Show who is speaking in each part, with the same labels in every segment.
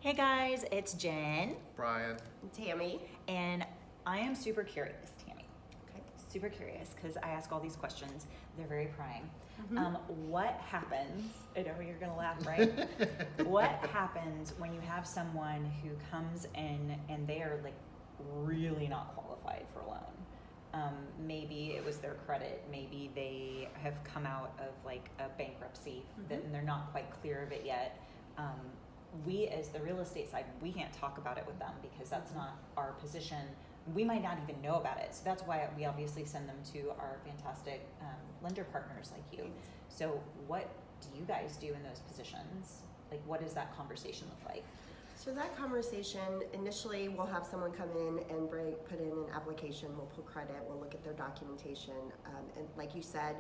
Speaker 1: Hey guys, it's Jen.
Speaker 2: Bryan.
Speaker 3: Tammy.
Speaker 1: And I am super curious, Tammy. Okay. Super curious because I ask all these questions. They're very prying. What happens? I know you're gonna laugh, right? What happens when you have someone who comes in and they are like really not qualified for a loan? Maybe it was their credit. Maybe they have come out of like a bankruptcy and they're not quite clear of it yet. We as the real estate side, we can't talk about it with them because that's not our position. We might not even know about it. So that's why we obviously send them to our fantastic lender partners like you. So what do you guys do in those positions? Like what does that conversation look like?
Speaker 3: So that conversation, initially we'll have someone come in and put in an application, we'll pull credit, we'll look at their documentation. And like you said,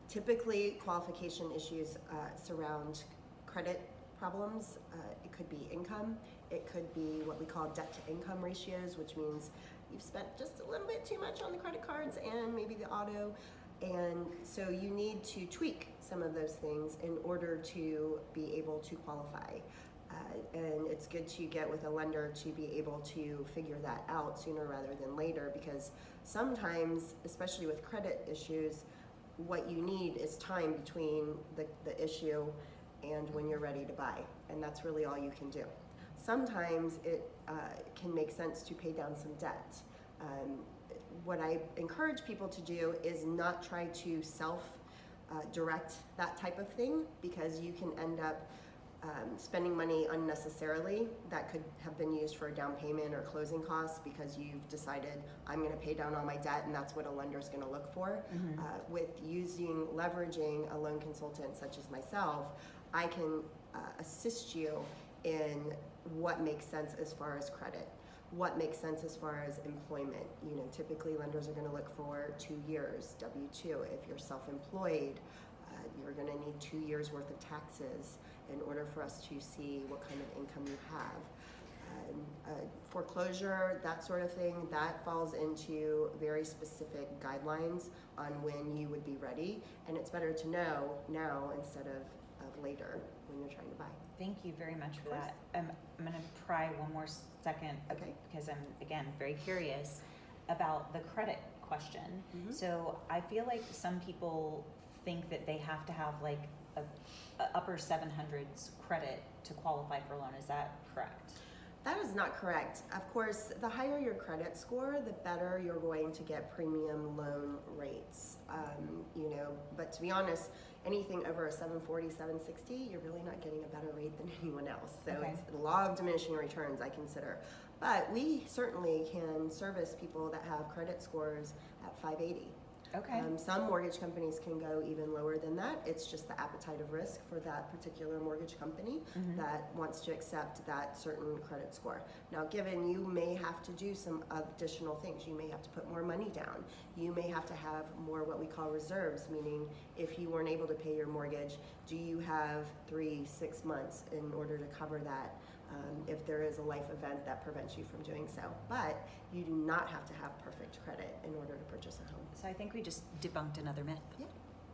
Speaker 3: typically qualification issues surround credit problems. It could be income, it could be what we call debt to income ratios, which means you've spent just a little bit too much on the credit cards and maybe the auto. And so you need to tweak some of those things in order to be able to qualify. And it's good to get with a lender to be able to figure that out sooner rather than later, because sometimes, especially with credit issues, what you need is time between the issue and when you're ready to buy, and that's really all you can do. Sometimes it can make sense to pay down some debt. What I encourage people to do is not try to self-direct that type of thing, because you can end up spending money unnecessarily that could have been used for a down payment or closing costs because you've decided I'm going to pay down all my debt and that's what a lender is going to look for. With leveraging a loan consultant such as myself, I can assist you in what makes sense as far as credit, what makes sense as far as employment. You know, typically lenders are going to look for 2 years W-2. If you're self-employed, you're going to need 2 years worth of taxes in order for us to see what kind of income you have. Foreclosure, that sort of thing, that falls into very specific guidelines on when you would be ready, and it's better to know now instead of later when you're trying to buy.
Speaker 1: Thank you very much for that. I'm going to pry one more second,
Speaker 3: Okay.
Speaker 1: because I'm, again, very curious about the credit question. So I feel like some people think that they have to have like a upper 700s credit to qualify for a loan. Is that correct?
Speaker 3: That is not correct. Of course, the higher your credit score, the better you're going to get premium loan rates. But to be honest, anything over a 740, 760, you're really not getting a better rate than anyone else. So It's the law of diminishing returns, I consider. But we certainly can service people that have credit scores at 580.
Speaker 1: Okay.
Speaker 3: Some mortgage companies can go even lower than that. It's just the appetite of risk for that particular mortgage company that wants to accept that certain credit score. Now, given you may have to do some additional things, you may have to put more money down. You may have to have more what we call reserves, meaning if you weren't able to pay your mortgage, do you have 3-6 months in order to cover that? If there is a life event that prevents you from doing so. But you do not have to have perfect credit in order to purchase a home.
Speaker 1: So I think we just debunked another myth.
Speaker 3: Yeah.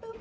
Speaker 3: Boop.